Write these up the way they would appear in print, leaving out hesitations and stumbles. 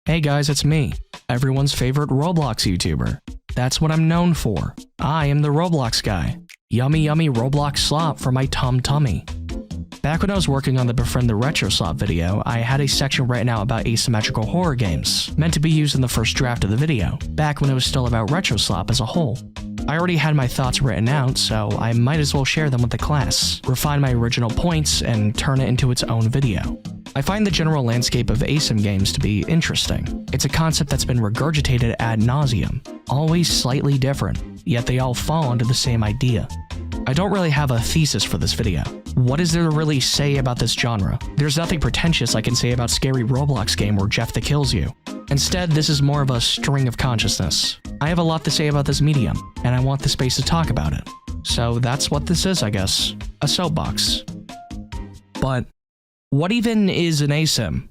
Hey guys, it's me, everyone's favorite Roblox YouTuber. That's what I'm known for. I am the Roblox guy. Yummy yummy Roblox slop for my tummy. Back when I was working on the Befriend the Retro Slop video, I had a section written out about asymmetrical horror games, meant to be used in the first draft of the video, back when it was still about Retro Slop as a whole. I already had my thoughts written out, so I might as well share them with the class, refine my original points, and turn it into its own video. I find the general landscape of Asym games to be interesting. It's a concept that's been regurgitated ad nauseum, always slightly different, yet they all fall under the same idea. I don't really have a thesis for this video. What is there to really say about this genre? There's nothing pretentious I can say about scary Roblox game where Jeff the kills you. Instead, this is more of a string of consciousness. I have a lot to say about this medium, and I want the space to talk about it. So that's what this is, I guess. A soapbox. But what even is an Asym?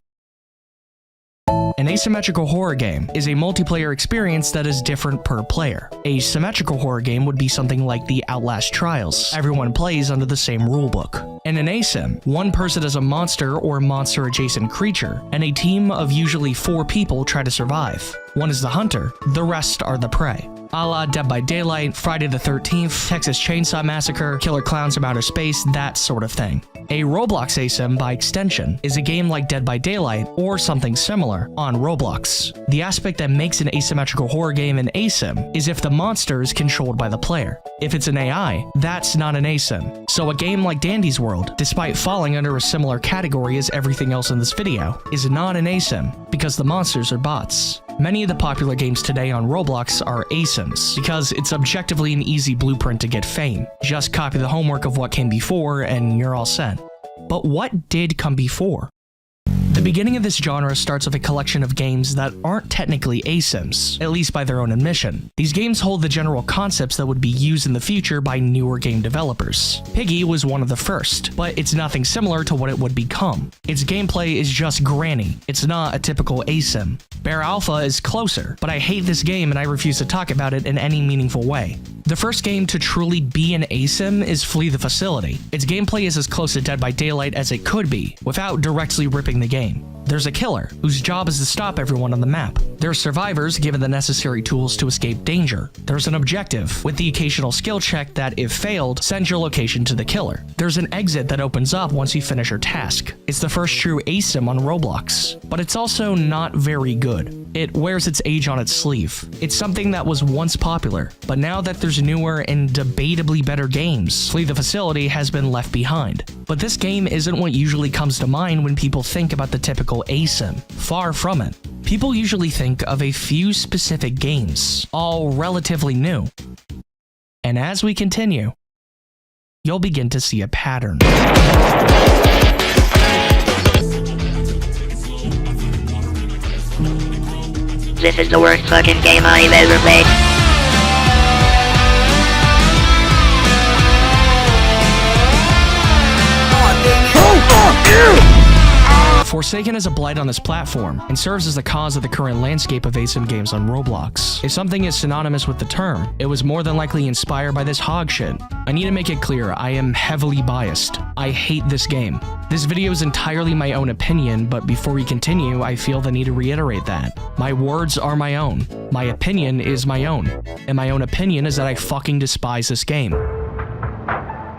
An asymmetrical horror game is a multiplayer experience that is different per player. A symmetrical horror game would be something like the Outlast Trials. Everyone plays under the same rulebook. In an Asym, one person is a monster or monster-adjacent creature, and a team of usually 4 people try to survive. One is the hunter, the rest are the prey. A la Dead by Daylight, Friday the 13th, Texas Chainsaw Massacre, Killer Clowns from Outer Space, that sort of thing. A Roblox Asym, by extension, is a game like Dead by Daylight or something similar on Roblox. The aspect that makes an asymmetrical horror game an Asym is if the monster is controlled by the player. If it's an AI, that's not an Asym. So a game like Dandy's World, despite falling under a similar category as everything else in this video, is not an Asym because the monsters are bots. Many of the popular games today on Roblox are Asyms because it's objectively an easy blueprint to get fame. Just copy the homework of what came before and you're all set. But what did come before? The beginning of this genre starts with a collection of games that aren't technically Asyms, at least by their own admission. These games hold the general concepts that would be used in the future by newer game developers. Piggy was one of the first, but it's nothing similar to what it would become. Its gameplay is just granny. It's not a typical Asym. Bear Alpha is closer, but I hate this game and I refuse to talk about it in any meaningful way. The first game to truly be an Asym is Flee the Facility. Its gameplay is as close to Dead by Daylight as it could be, without directly ripping the game. There's a killer, whose job is to stop everyone on the map. There are survivors given the necessary tools to escape danger. There's an objective, with the occasional skill check that, if failed, sends your location to the killer. There's an exit that opens up once you finish your task. It's the first true Asym on Roblox, but it's also not very good. It wears its age on its sleeve. It's something that was once popular, but now that there's newer and debatably better games, Flee the Facility has been left behind. But this game isn't what usually comes to mind when people think about the typical Asym. Far from it. People usually think of a few specific games, all relatively new. And as we continue, you'll begin to see a pattern. This is the worst fucking game I've ever played. Forsaken is a blight on this platform, and serves as the cause of the current landscape of Asym games on Roblox. If something is synonymous with the term, it was more than likely inspired by this hog shit. I need to make it clear, I am heavily biased. I hate this game. This video is entirely my own opinion, but before we continue, I feel the need to reiterate that. My words are my own. My opinion is my own. And my own opinion is that I fucking despise this game.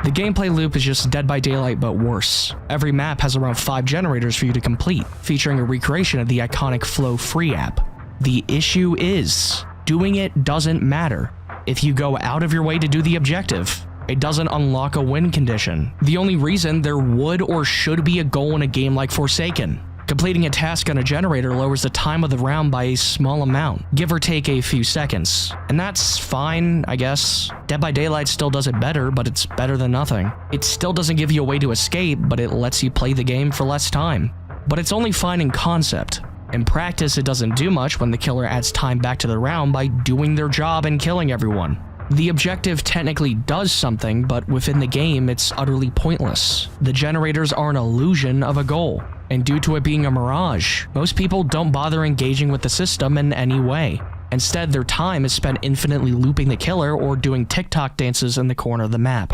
The gameplay loop is just Dead by Daylight but worse. Every map has around 5 generators for you to complete, featuring a recreation of the iconic Flow Free app. The issue is, doing it doesn't matter if you go out of your way to do the objective. It doesn't unlock a win condition. The only reason there would or should be a goal in a game like Forsaken. Completing a task on a generator lowers the time of the round by a small amount, give or take a few seconds. And that's fine, I guess. Dead by Daylight still does it better, but it's better than nothing. It still doesn't give you a way to escape, but it lets you play the game for less time. But it's only fine in concept. In practice, it doesn't do much when the killer adds time back to the round by doing their job and killing everyone. The objective technically does something, but within the game, it's utterly pointless. The generators are an illusion of a goal. And due to it being a mirage, most people don't bother engaging with the system in any way. Instead, their time is spent infinitely looping the killer or doing TikTok dances in the corner of the map.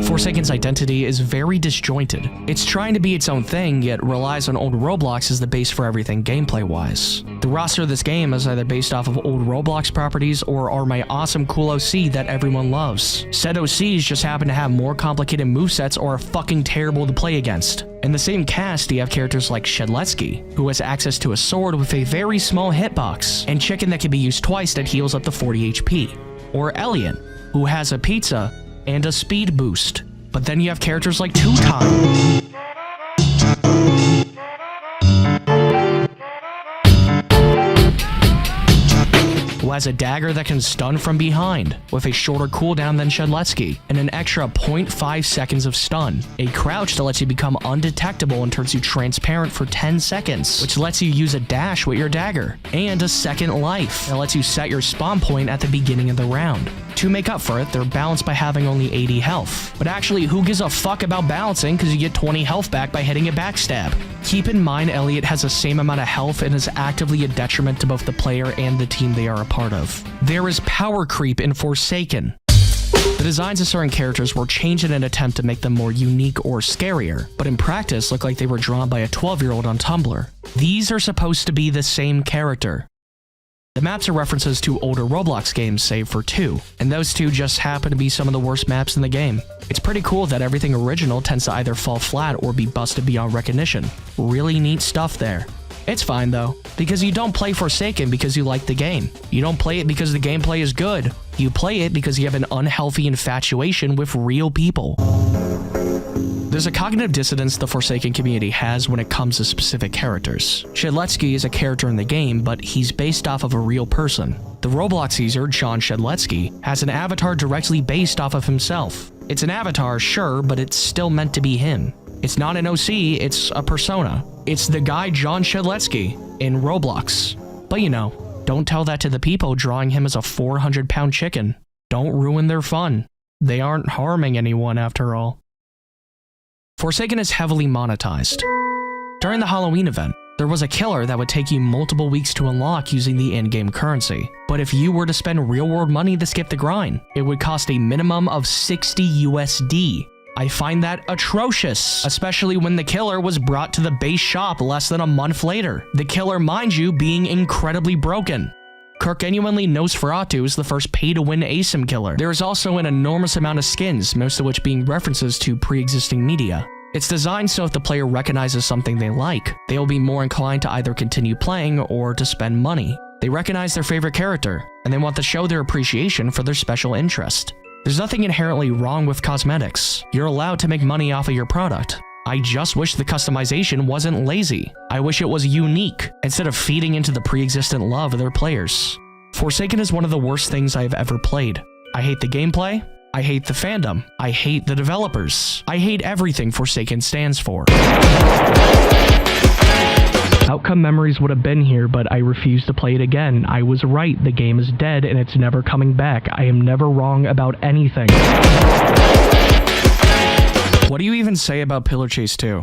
Forsaken's identity is very disjointed. It's trying to be its own thing, yet relies on old Roblox as the base for everything gameplay-wise. The roster of this game is either based off of old Roblox properties or are my awesome cool OC that everyone loves. Said OCs just happen to have more complicated movesets or are fucking terrible to play against. In the same cast, you have characters like Shedletsky, who has access to a sword with a very small hitbox, and chicken that can be used twice that heals up to 40 HP. Or Elliot, who has a pizza and a speed boost. But then you have characters like Two Time, who has a dagger that can stun from behind, with a shorter cooldown than Shedletsky, and an extra 0.5 seconds of stun, a crouch that lets you become undetectable and turns you transparent for 10 seconds, which lets you use a dash with your dagger, and a second life that lets you set your spawn point at the beginning of the round. To make up for it, they're balanced by having only 80 health. But actually, who gives a fuck about balancing because you get 20 health back by hitting a backstab? Keep in mind, Elliot has the same amount of health and is actively a detriment to both the player and the team they are a part of. There is power creep in Forsaken. The designs of certain characters were changed in an attempt to make them more unique or scarier, but in practice look like they were drawn by a 12-year-old on Tumblr. These are supposed to be the same character. The maps are references to older Roblox games, save for 2, and those 2 just happen to be some of the worst maps in the game. It's pretty cool that everything original tends to either fall flat or be busted beyond recognition. Really neat stuff there. It's fine though, because you don't play Forsaken because you like the game. You don't play it because the gameplay is good. You play it because you have an unhealthy infatuation with real people. There's a cognitive dissonance the Forsaken community has when it comes to specific characters. Shedletsky is a character in the game, but he's based off of a real person. The Roblox user, John Shedletsky, has an avatar directly based off of himself. It's an avatar, sure, but it's still meant to be him. It's not an OC, it's a persona. It's the guy John Shedletsky in Roblox. But you know, don't tell that to the people drawing him as a 400-pound chicken. Don't ruin their fun. They aren't harming anyone after all. Forsaken is heavily monetized. During the Halloween event, there was a killer that would take you multiple weeks to unlock using the in-game currency. But if you were to spend real-world money to skip the grind, it would cost a minimum of 60 USD. I find that atrocious, especially when the killer was brought to the base shop less than a month later. The killer, mind you, being incredibly broken. Kirk genuinely Nosferatu is the first pay-to-win Asym killer. There is also an enormous amount of skins, most of which being references to pre-existing media. It's designed so if the player recognizes something they like, they will be more inclined to either continue playing or to spend money. They recognize their favorite character, and they want to show their appreciation for their special interest. There's nothing inherently wrong with cosmetics. You're allowed to make money off of your product. I just wish the customization wasn't lazy. I wish it was unique, instead of feeding into the pre-existent love of their players. Forsaken is one of the worst things I have ever played. I hate the gameplay. I hate the fandom. I hate the developers. I hate everything Forsaken stands for. Outcome memories would have been here, but I refuse to play it again. I was right, the game is dead and it's never coming back. I am never wrong about anything. What do you even say about Pillar Chase 2?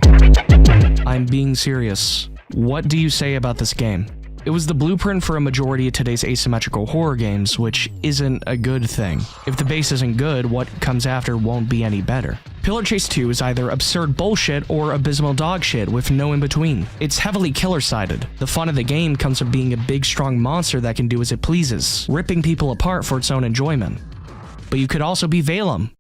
I'm being serious. What do you say about this game? It was the blueprint for a majority of today's asymmetrical horror games, which isn't a good thing. If the base isn't good, what comes after won't be any better. Pillar Chase 2 is either absurd bullshit or abysmal dog shit with no in between. It's heavily killer-sided. The fun of the game comes from being a big strong monster that can do as it pleases, ripping people apart for its own enjoyment. But you could also be Valem.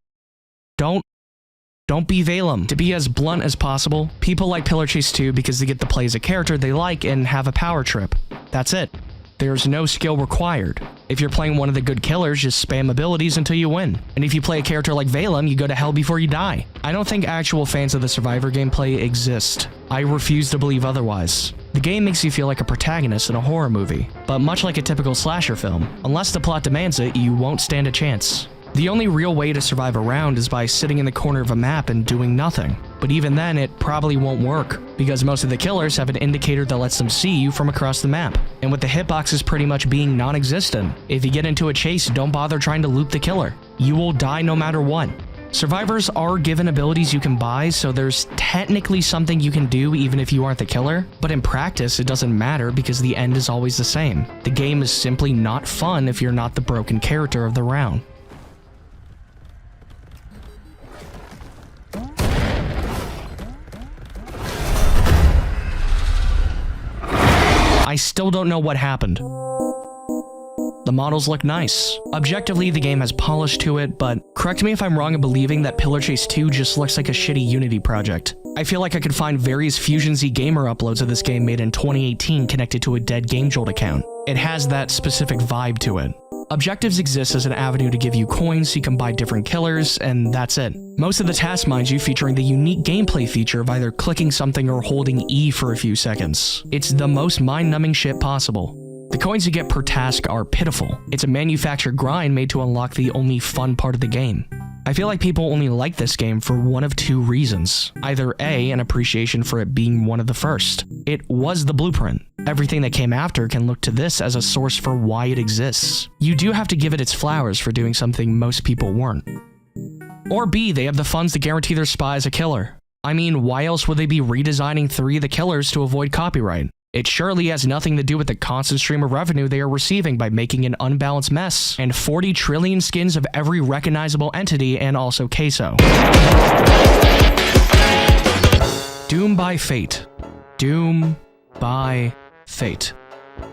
Don't be Valem. To be as blunt as possible, people like Pillar Chase 2 because they get to play as a character they like and have a power trip. That's it. There's no skill required. If you're playing one of the good killers, just spam abilities until you win. And if you play a character like Valem, you go to hell before you die. I don't think actual fans of the Survivor gameplay exist. I refuse to believe otherwise. The game makes you feel like a protagonist in a horror movie, but much like a typical slasher film, unless the plot demands it, you won't stand a chance. The only real way to survive a round is by sitting in the corner of a map and doing nothing. But even then, it probably won't work, because most of the killers have an indicator that lets them see you from across the map. And with the hitboxes pretty much being non-existent, if you get into a chase, don't bother trying to loop the killer. You will die no matter what. Survivors are given abilities you can buy, so there's technically something you can do even if you aren't the killer, but in practice it doesn't matter because the end is always the same. The game is simply not fun if you're not the broken character of the round. I still don't know what happened. The models look nice. Objectively, the game has polish to it, but correct me if I'm wrong in believing that Pillar Chase 2 just looks like a shitty Unity project. I feel like I could find various Fusion Z Gamer uploads of this game made in 2018 connected to a dead GameJolt account. It has that specific vibe to it. Objectives exist as an avenue to give you coins so you can buy different killers, and that's it. Most of the tasks, mind you, featuring the unique gameplay feature of either clicking something or holding E for a few seconds. It's the most mind-numbing shit possible. The coins you get per task are pitiful. It's a manufactured grind made to unlock the only fun part of the game. I feel like people only like this game for one of two reasons. Either A, an appreciation for it being one of the first. It was the blueprint. Everything that came after can look to this as a source for why it exists. You do have to give it its flowers for doing something most people weren't. Or B, they have the funds to guarantee their spy is a killer. I mean, why else would they be redesigning 3 of the killers to avoid copyright? It surely has nothing to do with the constant stream of revenue they are receiving by making an unbalanced mess and 40 trillion skins of every recognizable entity and also queso. Doom by Fate. Doom by Fate.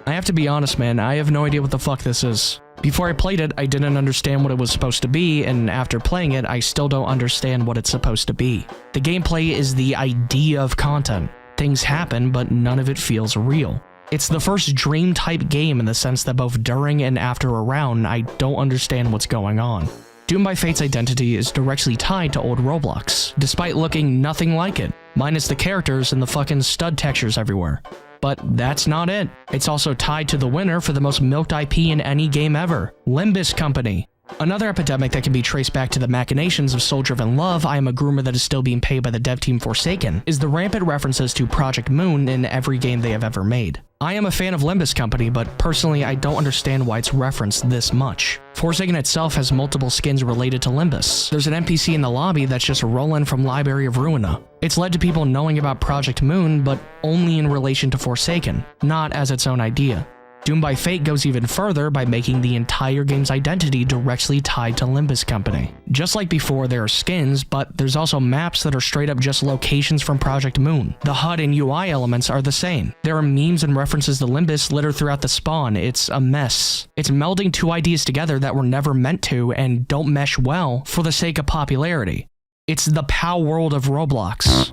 I have to be honest, man, I have no idea what the fuck this is. Before I played it, I didn't understand what it was supposed to be, and after playing it, I still don't understand what it's supposed to be. The gameplay is the idea of content. Things happen, but none of it feels real. It's the first dream-type game in the sense that both during and after a round, I don't understand what's going on. Doom by Fate's identity is directly tied to old Roblox, despite looking nothing like it, minus the characters and the fucking stud textures everywhere. But that's not it. It's also tied to the winner for the most milked IP in any game ever, Limbus Company. Another epidemic that can be traced back to the machinations of soul-driven love, I am a groomer that is still being paid by the dev team Forsaken, is the rampant references to Project Moon in every game they have ever made. I am a fan of Limbus Company, but personally I don't understand why it's referenced this much. Forsaken itself has multiple skins related to Limbus. There's an NPC in the lobby that's just Roland from Library of Ruina. It's led to people knowing about Project Moon, but only in relation to Forsaken, not as its own idea. Doom by Fate goes even further by making the entire game's identity directly tied to Limbus Company. Just like before, there are skins, but there's also maps that are straight up just locations from Project Moon. The HUD and UI elements are the same. There are memes and references to Limbus littered throughout the spawn. It's a mess. It's melding two ideas together that were never meant to and don't mesh well for the sake of popularity. It's the POW world of Roblox.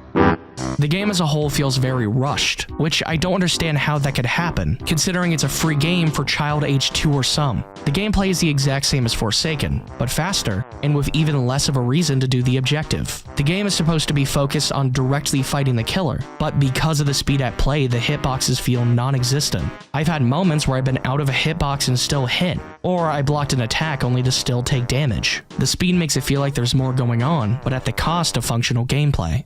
The game as a whole feels very rushed, which I don't understand how that could happen, considering it's a free game for child age 2 or some. The gameplay is the exact same as Forsaken, but faster, and with even less of a reason to do the objective. The game is supposed to be focused on directly fighting the killer, but because of the speed at play, the hitboxes feel non-existent. I've had moments where I've been out of a hitbox and still hit, or I blocked an attack only to still take damage. The speed makes it feel like there's more going on, but at the cost of functional gameplay.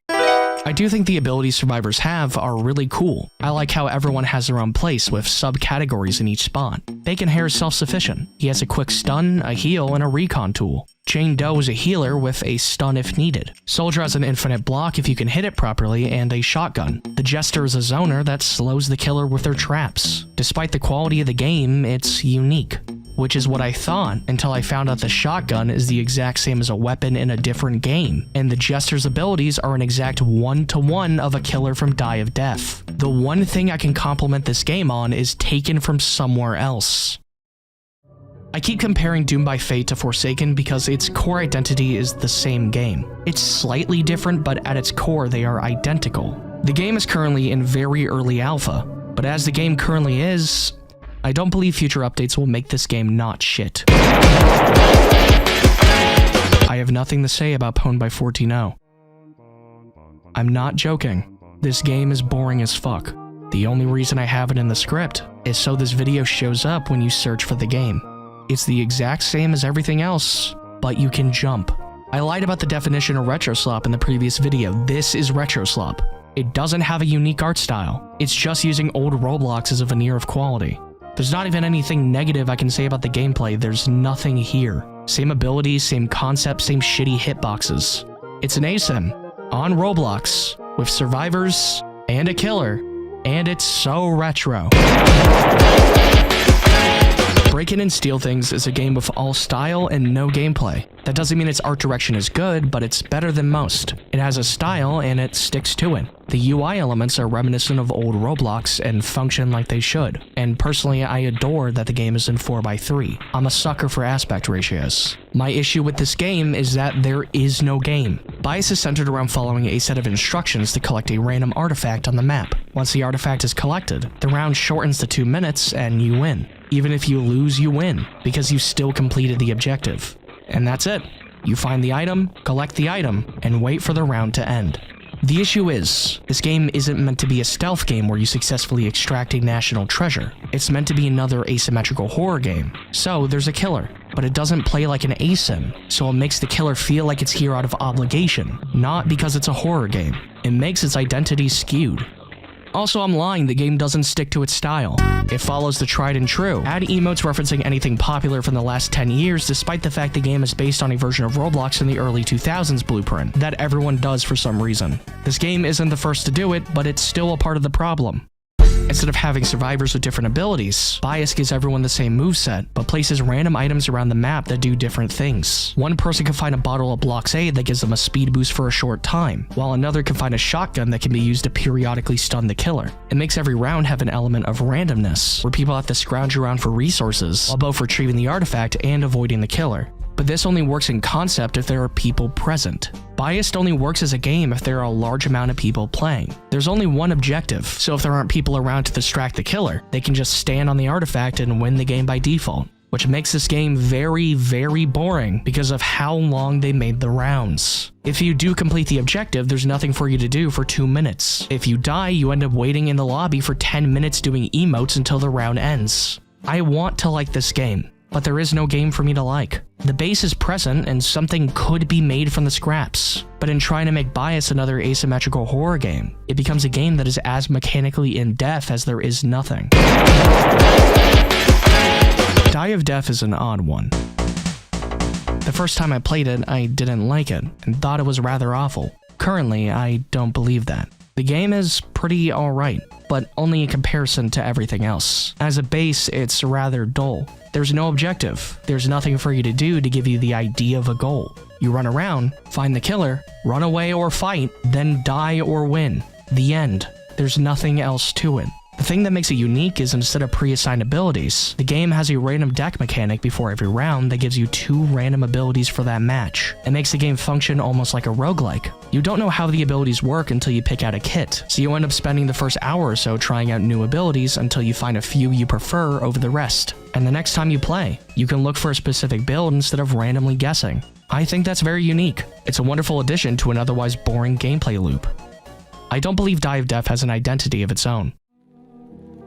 I do think the abilities survivors have are really cool. I like how everyone has their own place with subcategories in each spot. Bacon Hair is self-sufficient. He has a quick stun, a heal, and a recon tool. Jane Doe is a healer with a stun if needed. Soldier has an infinite block if you can hit it properly, and a shotgun. The Jester is a zoner that slows the killer with their traps. Despite the quality of the game, it's unique. Which is what I thought until I found out the shotgun is the exact same as a weapon in a different game, and the Jester's abilities are an exact 1-to-1 of a killer from Die of Death. The one thing I can compliment this game on is taken from somewhere else. I keep comparing Doom by Fate to Forsaken because its core identity is the same game. It's slightly different, but at its core they are identical. The game is currently in very early alpha, but as the game currently is, I don't believe future updates will make this game not shit. I have nothing to say about Pwned by 14-0. I'm not joking. This game is boring as fuck. The only reason I have it in the script is so this video shows up when you search for the game. It's the exact same as everything else, but you can jump. I lied about the definition of retro slop in the previous video. This is retro slop. It doesn't have a unique art style. It's just using old Roblox as a veneer of quality. There's not even anything negative I can say about the gameplay. There's nothing here. Same abilities, same concept, same shitty hitboxes. It's an Asym on Roblox with survivors and a killer, and it's so retro. Break In and Steal Things is a game with all style and no gameplay. That doesn't mean its art direction is good, but it's better than most. It has a style and it sticks to it. The UI elements are reminiscent of old Roblox and function like they should. And personally, I adore that the game is in 4:3. I'm a sucker for aspect ratios. My issue with this game is that there is no game. Bias is centered around following a set of instructions to collect a random artifact on the map. Once the artifact is collected, the round shortens to 2 minutes and you win. Even if you lose, you win, because you still completed the objective. And that's it. You find the item, collect the item, and wait for the round to end. The issue is, this game isn't meant to be a stealth game where you successfully extract a national treasure. It's meant to be another asymmetrical horror game. So, there's a killer, but it doesn't play like an Asym, so it makes the killer feel like it's here out of obligation, not because it's a horror game. It makes its identity skewed. Also, I'm lying, the game doesn't stick to its style. It follows the tried and true. Add emotes referencing anything popular from the last 10 years, despite the fact the game is based on a version of Roblox in the early 2000s blueprint that everyone does for some reason. This game isn't the first to do it, but it's still a part of the problem. Instead of having survivors with different abilities, Bias gives everyone the same moveset, but places random items around the map that do different things. One person can find a bottle of Bloxade that gives them a speed boost for a short time, while another can find a shotgun that can be used to periodically stun the killer. It makes every round have an element of randomness, where people have to scrounge around for resources, while both retrieving the artifact and avoiding the killer. But this only works in concept if there are people present. Biased only works as a game if there are a large amount of people playing. There's only one objective, so if there aren't people around to distract the killer, they can just stand on the artifact and win the game by default, which makes this game very, very boring because of how long they made the rounds. If you do complete the objective, there's nothing for you to do for 2 minutes. If you die, you end up waiting in the lobby for 10 minutes doing emotes until the round ends. I want to like this game, but there is no game for me to like. The base is present and something could be made from the scraps, but in trying to make Bias another asymmetrical horror game, it becomes a game that is as mechanically in-depth as there is nothing. Die of Death is an odd one. The first time I played it, I didn't like it and thought it was rather awful. Currently, I don't believe that. The game is pretty alright, but only in comparison to everything else. As a base, it's rather dull. There's no objective. There's nothing for you to do to give you the idea of a goal. You run around, find the killer, run away or fight, then die or win. The end. There's nothing else to it. The thing that makes it unique is instead of pre-assigned abilities, the game has a random deck mechanic before every round that gives you 2 random abilities for that match. It makes the game function almost like a roguelike. You don't know how the abilities work until you pick out a kit, so you end up spending the first hour or so trying out new abilities until you find a few you prefer over the rest. And the next time you play, you can look for a specific build instead of randomly guessing. I think that's very unique. It's a wonderful addition to an otherwise boring gameplay loop. I don't believe Die of Death has an identity of its own.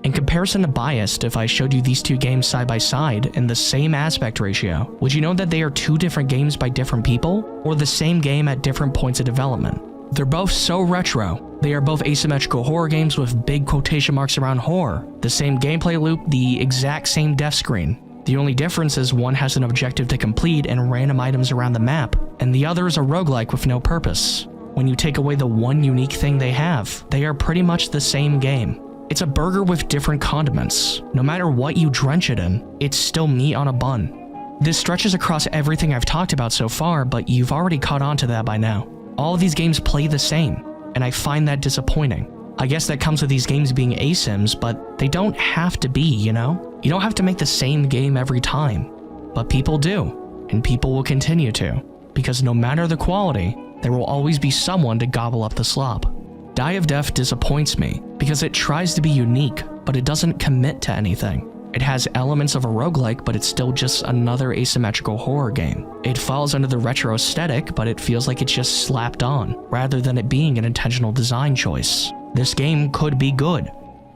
In comparison to Biased, if I showed you these 2 games side by side in the same aspect ratio, would you know that they are 2 different games by different people, or the same game at different points of development? They're both so retro. They are both asymmetrical horror games with big quotation marks around horror, the same gameplay loop, the exact same death screen. The only difference is one has an objective to complete and random items around the map, and the other is a roguelike with no purpose. When you take away the one unique thing they have, they are pretty much the same game. It's a burger with different condiments. No matter what you drench it in, it's still meat on a bun. This stretches across everything I've talked about so far, but you've already caught on to that by now. All of these games play the same, and I find that disappointing. I guess that comes with these games being Asyms, but they don't have to be, you know? You don't have to make the same game every time. But people do, and people will continue to, because no matter the quality, there will always be someone to gobble up the slop. Die of Death disappoints me, because it tries to be unique, but it doesn't commit to anything. It has elements of a roguelike, but it's still just another asymmetrical horror game. It falls under the retro aesthetic, but it feels like it's just slapped on, rather than it being an intentional design choice. This game could be good,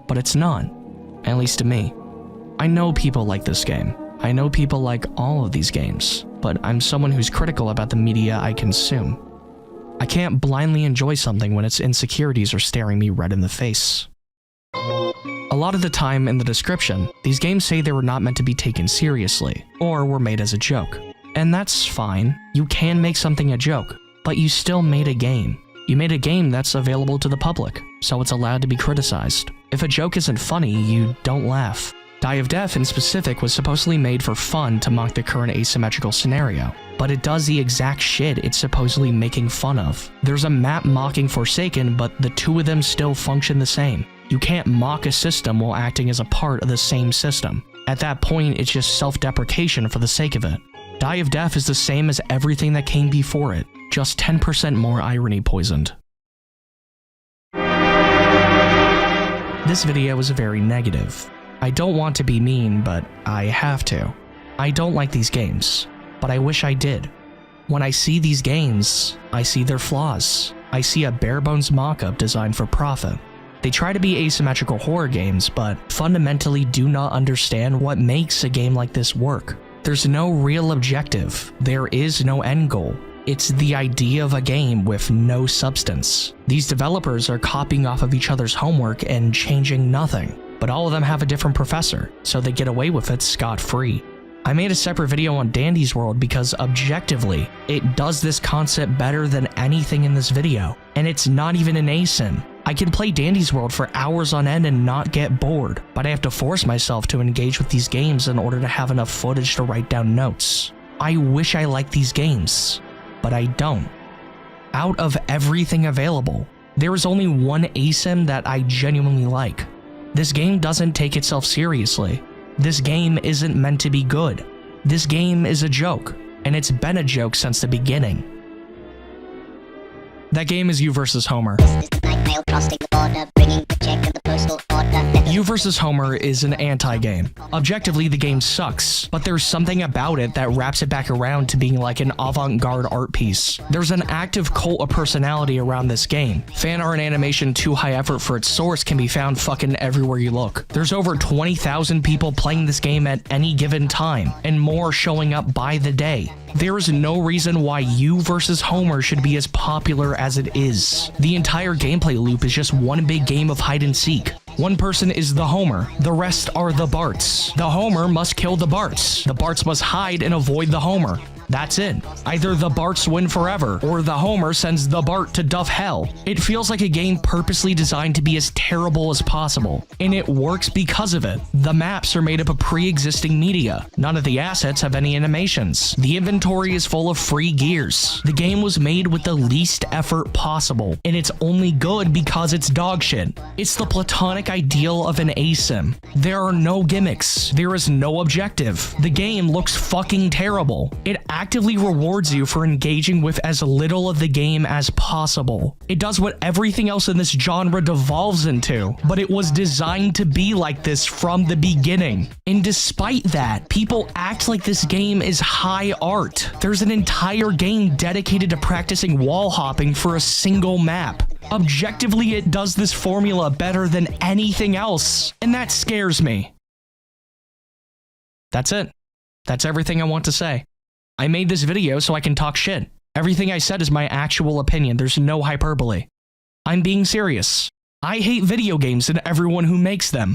but it's not, at least to me. I know people like this game. I know people like all of these games, but I'm someone who's critical about the media I consume. I can't blindly enjoy something when its insecurities are staring me red in the face. A lot of the time in the description, these games say they were not meant to be taken seriously, or were made as a joke. And that's fine. You can make something a joke, but you still made a game. You made a game that's available to the public, so it's allowed to be criticized. If a joke isn't funny, you don't laugh. Die of Death in specific was supposedly made for fun to mock the current asymmetrical scenario, but it does the exact shit it's supposedly making fun of. There's a map mocking Forsaken, but the two of them still function the same. You can't mock a system while acting as a part of the same system. At that point, it's just self-deprecation for the sake of it. Die of Death is the same as everything that came before it, just 10% more irony poisoned. This video is very negative. I don't want to be mean, but I have to. I don't like these games, but I wish I did. When I see these games, I see their flaws. I see a bare-bones mock-up designed for profit. They try to be asymmetrical horror games, but fundamentally do not understand what makes a game like this work. There's no real objective. There is no end goal. It's the idea of a game with no substance. These developers are copying off of each other's homework and changing nothing. But all of them have a different professor, so they get away with it scot-free. I made a separate video on Dandy's World because objectively, it does this concept better than anything in this video, and it's not even an asym. I can play Dandy's World for hours on end and not get bored, but I have to force myself to engage with these games in order to have enough footage to write down notes. I wish I liked these games, but I don't. Out of everything available, there is only one asym that I genuinely like. This game doesn't take itself seriously. This game isn't meant to be good. This game is a joke, and it's been a joke since the beginning. That game is You vs. Homer. You vs. Homer is an anti-game. Objectively, the game sucks, but there's something about it that wraps it back around to being like an avant-garde art piece. There's an active cult of personality around this game. Fan art and animation too high effort for its source can be found fucking everywhere you look. There's over 20,000 people playing this game at any given time, and more showing up by the day. There is no reason why You vs. Homer should be as popular as it is. The entire gameplay loop is just one big game of hide and seek. One person is the Homer, the rest are the Barts. The Homer must kill the Barts. The Barts must hide and avoid the Homer. That's it. Either the Barts win forever, or the Homer sends the Bart to duff hell. It feels like a game purposely designed to be as terrible as possible, and it works because of it. The maps are made up of pre-existing media. None of the assets have any animations. The inventory is full of free gears. The game was made with the least effort possible, and it's only good because it's dogshit. It's the platonic ideal of an asym. There are no gimmicks. There is no objective. The game looks fucking terrible. It actively rewards you for engaging with as little of the game as possible. It does what everything else in this genre devolves into, but it was designed to be like this from the beginning. And despite that, people act like this game is high art. There's an entire game dedicated to practicing wall hopping for a single map. Objectively, it does this formula better than anything else, and that scares me. That's it. That's everything I want to say. I made this video so I can talk shit. Everything I said is my actual opinion. There's no hyperbole. I'm being serious. I hate video games and everyone who makes them.